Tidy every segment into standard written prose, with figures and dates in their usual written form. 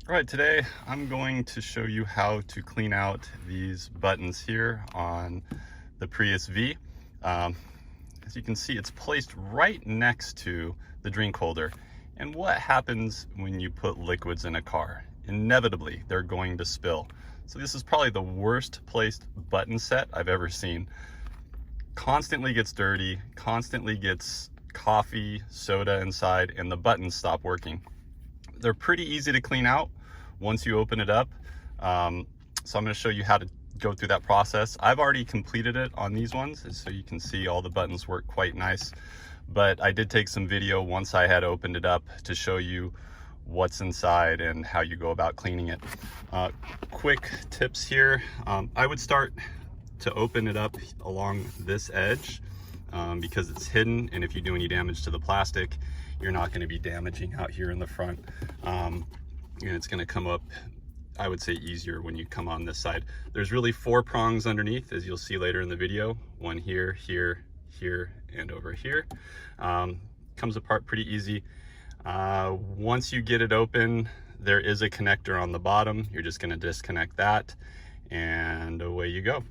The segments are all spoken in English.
All right, today I'm going to show you how to clean out these buttons here on the Prius V. As you can see, it's placed right next to the drink holder. And what happens when you put liquids in a car? Inevitably, they're going to spill. So this is probably the worst placed button set I've ever seen. Constantly gets dirty, constantly gets coffee, soda inside, and the buttons stop working. They're pretty easy to clean out once you open it up. So I'm going to show you how to go through that process. I've already completed it on these ones, so you can see all the buttons work quite nice. But I did take some video once I had opened it up to show you what's inside and how you go about cleaning it. Quick tips here. I would start to open it up along this edge because it's hidden, and if you do any damage to the plastic, you're not going to be damaging out here in the front. And it's going to come up, I would say, easier when you come on this side. There's really 4 prongs underneath, as you'll see later in the video. One here, here, here, and over here. Comes apart pretty easy. Once you get it open, there is a connector on the bottom. You're just going to disconnect that, and away you go.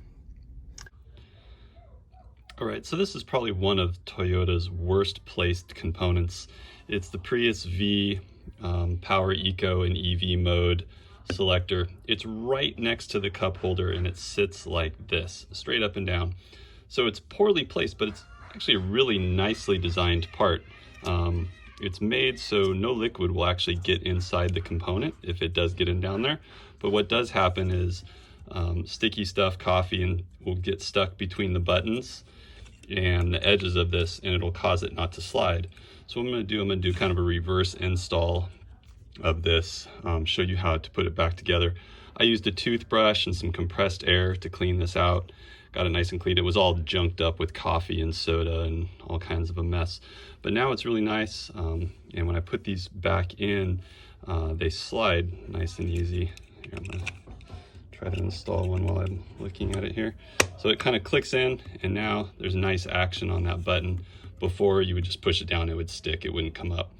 All right, so this is probably one of Toyota's worst placed components. It's the Prius V Power Eco and EV mode selector. It's right next to the cup holder, and it sits like this, straight up and down. So it's poorly placed, but it's actually a really nicely designed part. It's made so no liquid will actually get inside the component if it does get in down there. But what does happen is sticky stuff, coffee, and will get stuck between the buttons and the edges of this, and it'll cause it not to slide. So what I'm going to do kind of a reverse install of this, show you how to put it back together. I used a toothbrush and some compressed air to clean this out. Got it nice and clean. It was all junked up with coffee and soda and all kinds of a mess. But now it's really nice, and when I put these back in, they slide nice and easy. Here, I'm going to try to install one while I'm looking at it here. So it kind of clicks in, and now there's nice action on that button. Before, you would just push it down, it would stick, it wouldn't come up.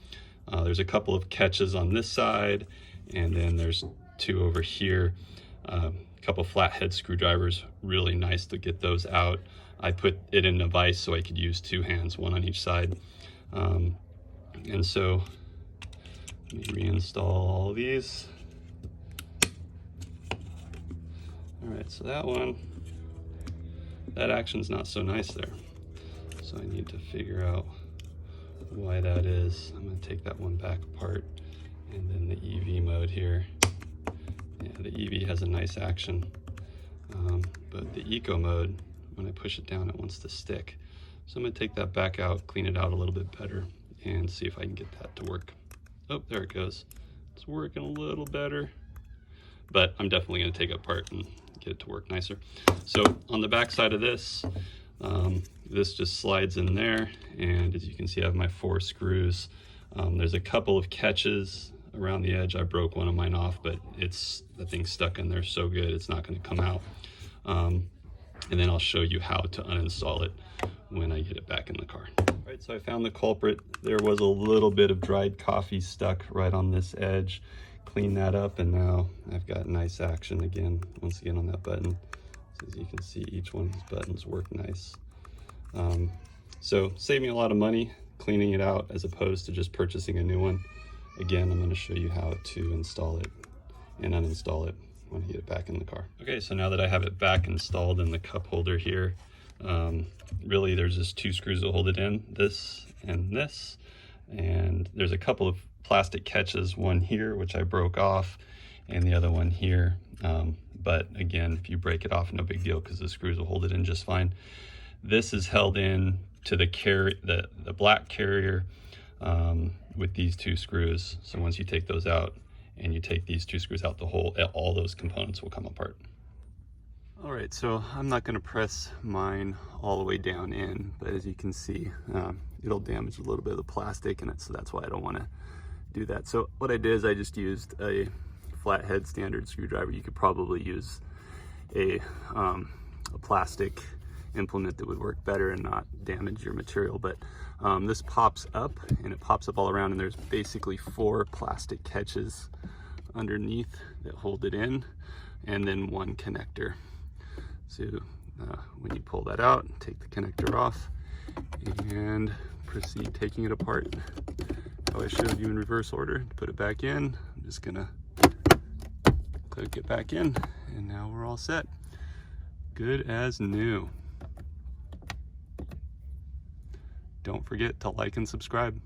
There's a couple of catches on this side, and then there's 2 over here. A couple flathead screwdrivers, really nice to get those out. I put it in a vise so I could use 2 hands, one on each side. And so let me reinstall all of these. All right, so that action's not so nice there. So I need to figure out why that is. I'm going to take that one back apart, and then the EV mode here. Yeah, the EV has a nice action, but the Eco mode, when I push it down, it wants to stick. So I'm going to take that back out, clean it out a little bit better, and see if I can get that to work. Oh, there it goes. It's working a little better, but I'm definitely going to take it apart and get it to work nicer. So on the back side of this, this just slides in there, and as you can see, I have my 4 screws. There's a couple of catches around the edge. I broke one of mine off, but the thing's stuck in there so good it's not going to come out. And then I'll show you how to uninstall it when I get it back in the car. All right, so I found the culprit. There was a little bit of dried coffee stuck right on this edge. Clean that up, and now I've got nice action again, once again on that button. So as you can see, each one of these buttons work nice. So saving a lot of money cleaning it out as opposed to just purchasing a new one. Again, I'm going to show you how to install it and uninstall it when I get it back in the car. Okay, so now that I have it back installed in the cup holder here, really there's just 2 screws that hold it in, this and this, and there's a couple of plastic catches, one here which I broke off, and the other one here. But again, if you break it off, no big deal, because the screws will hold it in just fine. This is held in to the black carrier with these 2 screws. So once you take those out and you take these 2 screws out, all those components will come apart. All right, so I'm not going to press mine all the way down in, but as you can see, it'll damage a little bit of the plastic in it, so that's why I don't want to do that. So what I did is I just used a flathead standard screwdriver. You could probably use a plastic implement that would work better and not damage your material, but this pops up, and it pops up all around, and there's basically 4 plastic catches underneath that hold it in, and then one connector. So when you pull that out, take the connector off and proceed taking it apart how I showed you in reverse order. Put it back in. I'm just gonna click it back in, and now we're all set. Good as new. Don't forget to like and subscribe.